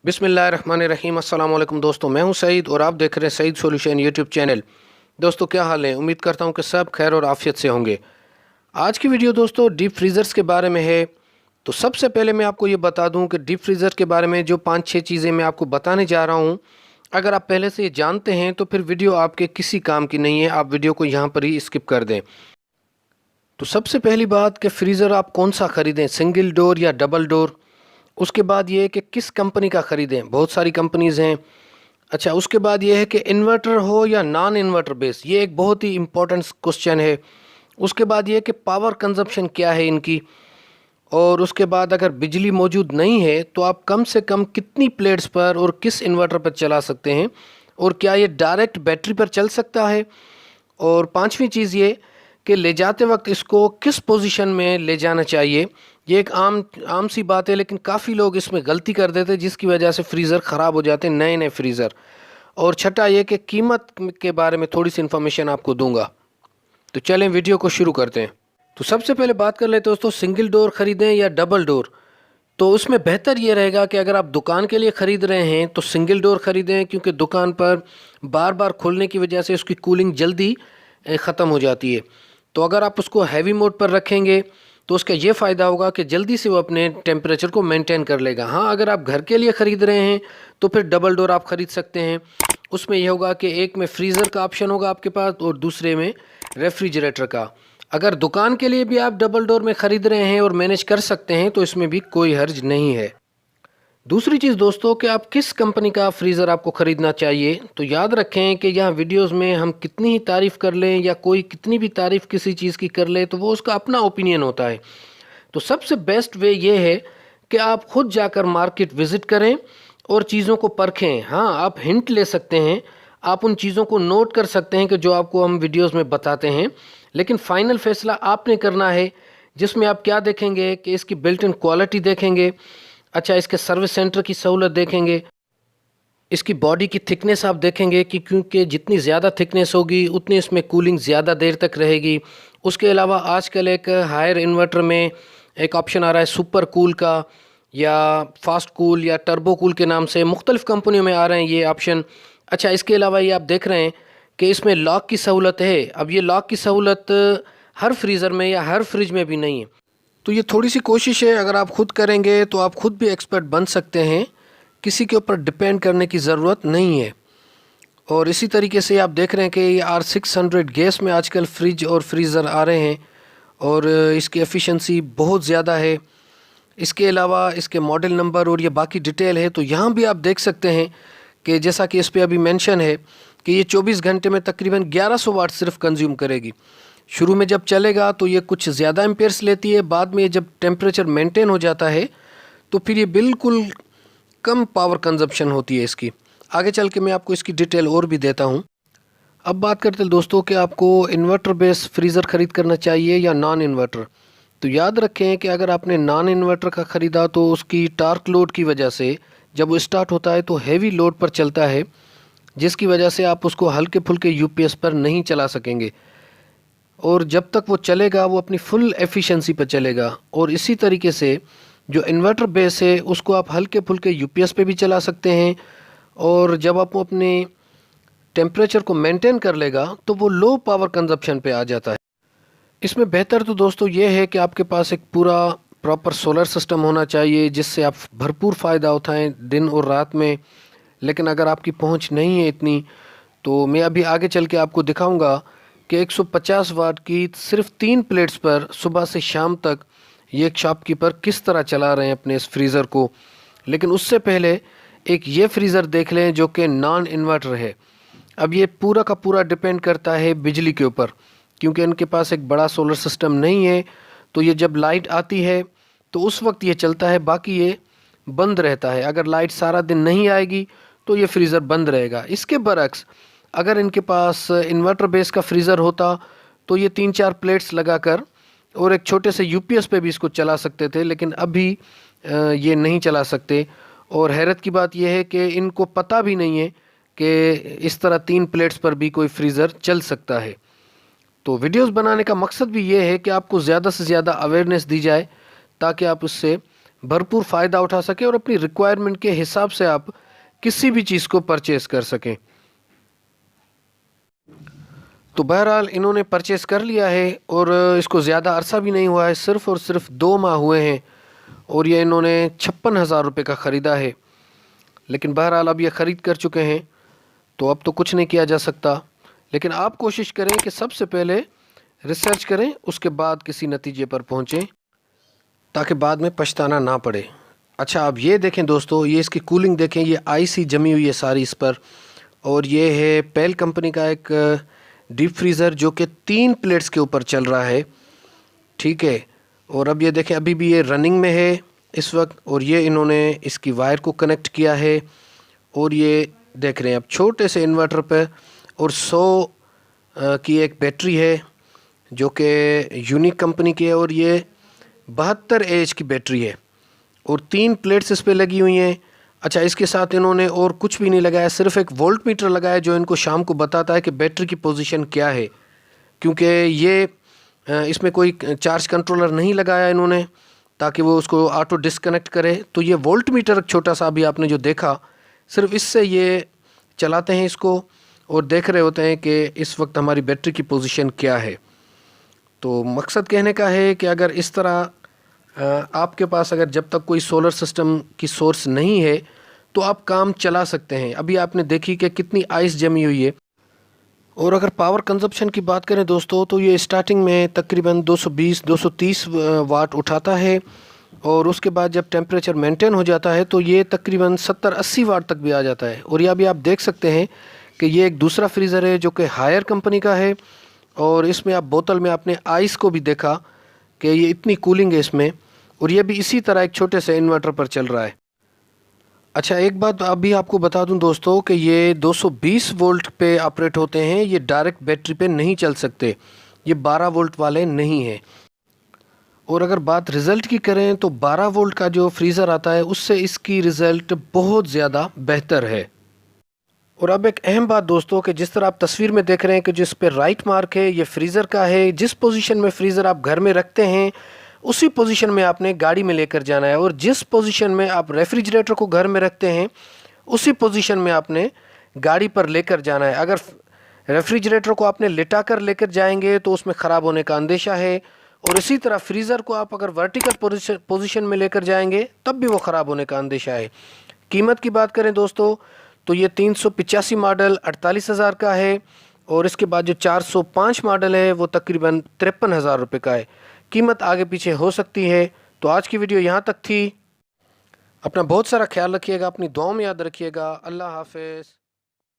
बिस्मिल्लाहिर्रहमानिर्रहीम। अस्सलाम वालेकुम दोस्तों, मैं हूं सईद और आप देख रहे हैं सईद सॉल्यूशन यूट्यूब चैनल। दोस्तों क्या हाल है? उम्मीद करता हूं कि सब खैर और आफियत से होंगे। आज की वीडियो दोस्तों डीप फ्रीज़र्स के बारे में है। तो सबसे पहले मैं आपको ये बता दूं कि डीप फ्रीज़र के बारे में जो 5-6 चीज़ें मैं आपको बताने जा रहा हूँ, अगर आप पहले से ये जानते हैं तो फिर वीडियो आपके किसी काम की नहीं है, आप वीडियो को यहाँ पर ही स्किप कर दें। तो सबसे पहली बात कि फ्रीज़र आप कौन सा ख़रीदें, सिंगल डोर या डबल डोर। उसके बाद ये है कि किस कंपनी का ख़रीदें, बहुत सारी कंपनीज़ हैं। अच्छा, उसके बाद ये है कि इन्वर्टर हो या नॉन इन्वर्टर बेस, ये एक बहुत ही इम्पोर्टेंट क्वेश्चन है। उसके बाद ये है कि पावर कंजप्शन क्या है इनकी। और उसके बाद अगर बिजली मौजूद नहीं है तो आप कम से कम कितनी प्लेट्स पर और किस इन्वर्टर पर चला सकते हैं, और क्या ये डायरेक्ट बैटरी पर चल सकता है। और पांचवी चीज़ ये कि ले जाते वक्त इसको किस पोजीशन में ले जाना चाहिए। ये एक आम आम सी बात है, लेकिन काफ़ी लोग इसमें गलती कर देते हैं जिसकी वजह से फ्रीज़र ख़राब हो जाते हैं, नए नए फ्रीज़र। और छठा ये कि कीमत के बारे में थोड़ी सी इन्फॉर्मेशन आपको दूंगा। तो चलें वीडियो को शुरू करते हैं। तो सबसे पहले बात कर लेते हैं दोस्तों, सिंगल डोर ख़रीदें या डबल डोर। तो उसमें बेहतर ये रहेगा कि अगर आप दुकान के लिए ख़रीद रहे हैं तो सिंगल डोर ख़रीदें, क्योंकि दुकान पर बार बार खोलने की वजह से उसकी कूलिंग जल्दी ख़त्म हो जाती है। तो अगर आप उसको हैवी मोड पर रखेंगे तो उसका ये फ़ायदा होगा कि जल्दी से वो अपने टेम्परेचर को मेंटेन कर लेगा। हाँ, अगर आप घर के लिए ख़रीद रहे हैं तो फिर डबल डोर आप ख़रीद सकते हैं। उसमें यह होगा कि एक में फ्रीज़र का ऑप्शन होगा आपके पास और दूसरे में रेफ्रिजरेटर का। अगर दुकान के लिए भी आप डबल डोर में ख़रीद रहे हैं और मैनेज कर सकते हैं तो इसमें भी कोई हर्ज नहीं है। दूसरी चीज़ दोस्तों कि आप किस कंपनी का फ्रीज़र आपको ख़रीदना चाहिए। तो याद रखें कि यहाँ वीडियोस में हम कितनी ही तारीफ़ कर लें या कोई कितनी भी तारीफ़ किसी चीज़ की कर ले तो वो उसका अपना ओपिनियन होता है। तो सबसे बेस्ट वे ये है कि आप खुद जाकर मार्केट विज़िट करें और चीज़ों को परखें। हाँ, आप हिंट ले सकते हैं, आप उन चीज़ों को नोट कर सकते हैं कि जो आपको हम वीडियोज़ में बताते हैं, लेकिन फ़ाइनल फ़ैसला आपने करना है, जिसमें आप क्या देखेंगे कि इसकी बिल्ट इन क्वालिटी देखेंगे। अच्छा, इसके सर्विस सेंटर की सहूलत देखेंगे, इसकी बॉडी की थिकनेस आप देखेंगे कि क्योंकि जितनी ज़्यादा थिकनेस होगी उतनी इसमें कूलिंग ज़्यादा देर तक रहेगी। उसके अलावा आजकल एक हायर इन्वर्टर में एक ऑप्शन आ रहा है सुपर कूल का, या फास्ट कूल या टर्बो कूल के नाम से मुख्तलिफ़ कंपनियों में आ रहे हैं ये ऑप्शन। अच्छा, इसके अलावा ये आप देख रहे हैं कि इसमें लॉक की सहूलत है। अब ये लॉक की सहूलत हर फ्रीज़र में या हर फ्रिज में भी नहीं है। तो ये थोड़ी सी कोशिश है, अगर आप खुद करेंगे तो आप खुद भी एक्सपर्ट बन सकते हैं, किसी के ऊपर डिपेंड करने की ज़रूरत नहीं है। और इसी तरीके से आप देख रहे हैं कि ये R600 गैस में आजकल फ्रिज और फ्रीज़र आ रहे हैं और इसकी एफिशिएंसी बहुत ज़्यादा है। इसके अलावा इसके मॉडल नंबर और ये बाकी डिटेल है तो यहाँ भी आप देख सकते हैं कि जैसा कि इस पर अभी मेंशन है कि ये 24 घंटे में तकरीबन 1100 वाट सिर्फ कंज्यूम करेगी। शुरू में जब चलेगा तो ये कुछ ज़्यादा एम्पेयर्स लेती है, बाद में जब टेम्परेचर मेंटेन हो जाता है तो फिर ये बिल्कुल कम पावर कंजप्शन होती है इसकी। आगे चल के मैं आपको इसकी डिटेल और भी देता हूँ। अब बात करते हैं दोस्तों कि आपको इन्वर्टर बेस फ्रीज़र ख़रीद करना चाहिए या नॉन इन्वर्टर। तो याद रखें कि अगर आपने नॉन इन्वर्टर का ख़रीदा तो उसकी टार्क लोड की वजह से जब वो स्टार्ट होता है तो हैवी लोड पर चलता है, जिसकी वजह से आप उसको हल्के फुल्के यूपीएस पर नहीं चला सकेंगे, और जब तक वो चलेगा वो अपनी फुल एफिशिएंसी पर चलेगा। और इसी तरीके से जो इन्वर्टर बेस है उसको आप हल्के फुल्के यूपीएस पे भी चला सकते हैं, और जब आप अपने टेम्परेचर को मेंटेन कर लेगा तो वो लो पावर कंजप्शन पे आ जाता है। इसमें बेहतर तो दोस्तों ये है कि आपके पास एक पूरा प्रॉपर सोलर सिस्टम होना चाहिए जिससे आप भरपूर फ़ायदा उठाएं दिन और रात में। लेकिन अगर आपकी पहुंच नहीं है इतनी तो मैं अभी आगे चल के आपको दिखाऊंगा कि 150 वाट की सिर्फ 3 प्लेट्स पर सुबह से शाम तक ये एक शॉपकीपर किस तरह चला रहे हैं अपने इस फ्रीज़र को। लेकिन उससे पहले एक ये फ्रीज़र देख लें जो कि नॉन इन्वर्टर है। अब ये पूरा का पूरा डिपेंड करता है बिजली के ऊपर, क्योंकि इनके पास एक बड़ा सोलर सिस्टम नहीं है। तो ये जब लाइट आती है तो उस वक्त ये चलता है, बाकी ये बंद रहता है। अगर लाइट सारा दिन नहीं आएगी तो ये फ्रीज़र बंद रहेगा। इसके बरक्स अगर इनके पास इन्वर्टर बेस का फ्रीज़र होता तो ये 3-4 प्लेट्स लगाकर और एक छोटे से यूपीएस पे भी इसको चला सकते थे, लेकिन अभी ये नहीं चला सकते। और हैरत की बात यह है कि इनको पता भी नहीं है कि इस तरह 3 प्लेट्स पर भी कोई फ्रीज़र चल सकता है। तो वीडियोस बनाने का मकसद भी ये है कि आपको ज़्यादा से ज़्यादा अवेयरनेस दी जाए ताकि आप उससे भरपूर फ़ायदा उठा सकें और अपनी रिक्वायरमेंट के हिसाब से आप किसी भी चीज़ को परचेज़ कर सकें। तो बहरहाल इन्होंने परचेज़ कर लिया है और इसको ज़्यादा अरसा भी नहीं हुआ है, सिर्फ़ और सिर्फ 2 माह हुए हैं और ये इन्होंने 56,000 रुपये का ख़रीदा है। लेकिन बहरहाल अब ये ख़रीद कर चुके हैं तो अब तो कुछ नहीं किया जा सकता। लेकिन आप कोशिश करें कि सबसे पहले रिसर्च करें, उसके बाद किसी नतीजे पर पहुँचें ताकि बाद में पछताना ना पड़े। अच्छा, अब ये देखें दोस्तों, ये इसकी कूलिंग देखें, ये आईसी जमी हुई है सारी इस पर। और ये है पेल कंपनी का एक डीप फ्रीज़र जो कि 3 प्लेट्स के ऊपर चल रहा है, ठीक है। और अब ये देखें, अभी भी ये रनिंग में है इस वक्त। और ये इन्होंने इसकी वायर को कनेक्ट किया है और ये देख रहे हैं अब छोटे से इन्वर्टर पे। और 100 की एक बैटरी है जो कि यूनिक कंपनी की है और ये 72 एच की बैटरी है और 3 प्लेट्स इस पे लगी हुई हैं। अच्छा, इसके साथ इन्होंने और कुछ भी नहीं लगाया, सिर्फ एक वोल्ट मीटर लगाया जो इनको शाम को बताता है कि बैटरी की पोजीशन क्या है, क्योंकि ये इसमें कोई चार्ज कंट्रोलर नहीं लगाया इन्होंने ताकि वो उसको ऑटो डिस्कनेक्ट करे। तो ये वोल्ट मीटर छोटा सा अभी आपने जो देखा, सिर्फ इससे ये चलाते हैं इसको और देख रहे होते हैं कि इस वक्त हमारी बैटरी की पोजीशन क्या है। तो मकसद कहने का है कि अगर इस तरह आपके पास अगर जब तक कोई सोलर सिस्टम की सोर्स नहीं है तो आप काम चला सकते हैं। अभी आपने देखी कि कितनी आइस जमी हुई है। और अगर पावर कंजप्शन की बात करें दोस्तों, तो ये स्टार्टिंग में तकरीबन 220-230 वाट उठाता है और उसके बाद जब टेम्परेचर मेंटेन हो जाता है तो ये तकरीबन 70-80 वाट तक भी आ जाता है। और ये अभी आप देख सकते हैं कि ये एक दूसरा फ्रीज़र है जो कि हायर कंपनी का है और इसमें आप बोतल में आपने आइस को भी देखा कि ये इतनी कूलिंग है इसमें, और ये भी इसी तरह एक छोटे से इन्वर्टर पर चल रहा है। अच्छा, एक बात अभी आपको बता दूं दोस्तों कि ये 220 वोल्ट पे ऑपरेट होते हैं, ये डायरेक्ट बैटरी पे नहीं चल सकते, ये 12 वोल्ट वाले नहीं हैं। और अगर बात रिज़ल्ट की करें तो 12 वोल्ट का जो फ्रीज़र आता है उससे इसकी रिज़ल्ट बहुत ज़्यादा बेहतर है। और अब एक अहम बात दोस्तों कि जिस तरह आप तस्वीर में देख रहे हैं कि जिस पे राइट मार्क है ये फ्रीज़र का है, जिस पोजीशन में फ्रीज़र आप घर में रखते हैं उसी पोजीशन में आपने गाड़ी में लेकर जाना है, और जिस पोजीशन में आप रेफ्रिजरेटर को घर में रखते हैं उसी पोजीशन में आपने गाड़ी पर लेकर जाना है। अगर रेफ्रिजरेटर को आपने लिटा कर लेकर जाएंगे तो उसमें ख़राब होने का अंदेशा है, और इसी तरह फ्रीज़र को आप अगर वर्टिकल पोजीशन में लेकर जाएंगे तब भी वो ख़राब होने का अंदेशा है। कीमत की बात करें दोस्तों तो ये 385 मॉडल 48,000 का है और इसके बाद जो 405 मॉडल है वो तकरीबन 53,000 रुपये का है। कीमत आगे पीछे हो सकती है। तो आज की वीडियो यहाँ तक थी। अपना बहुत सारा ख्याल रखिएगा, अपनी दुआओं में याद रखिएगा। अल्लाह हाफ़िज़।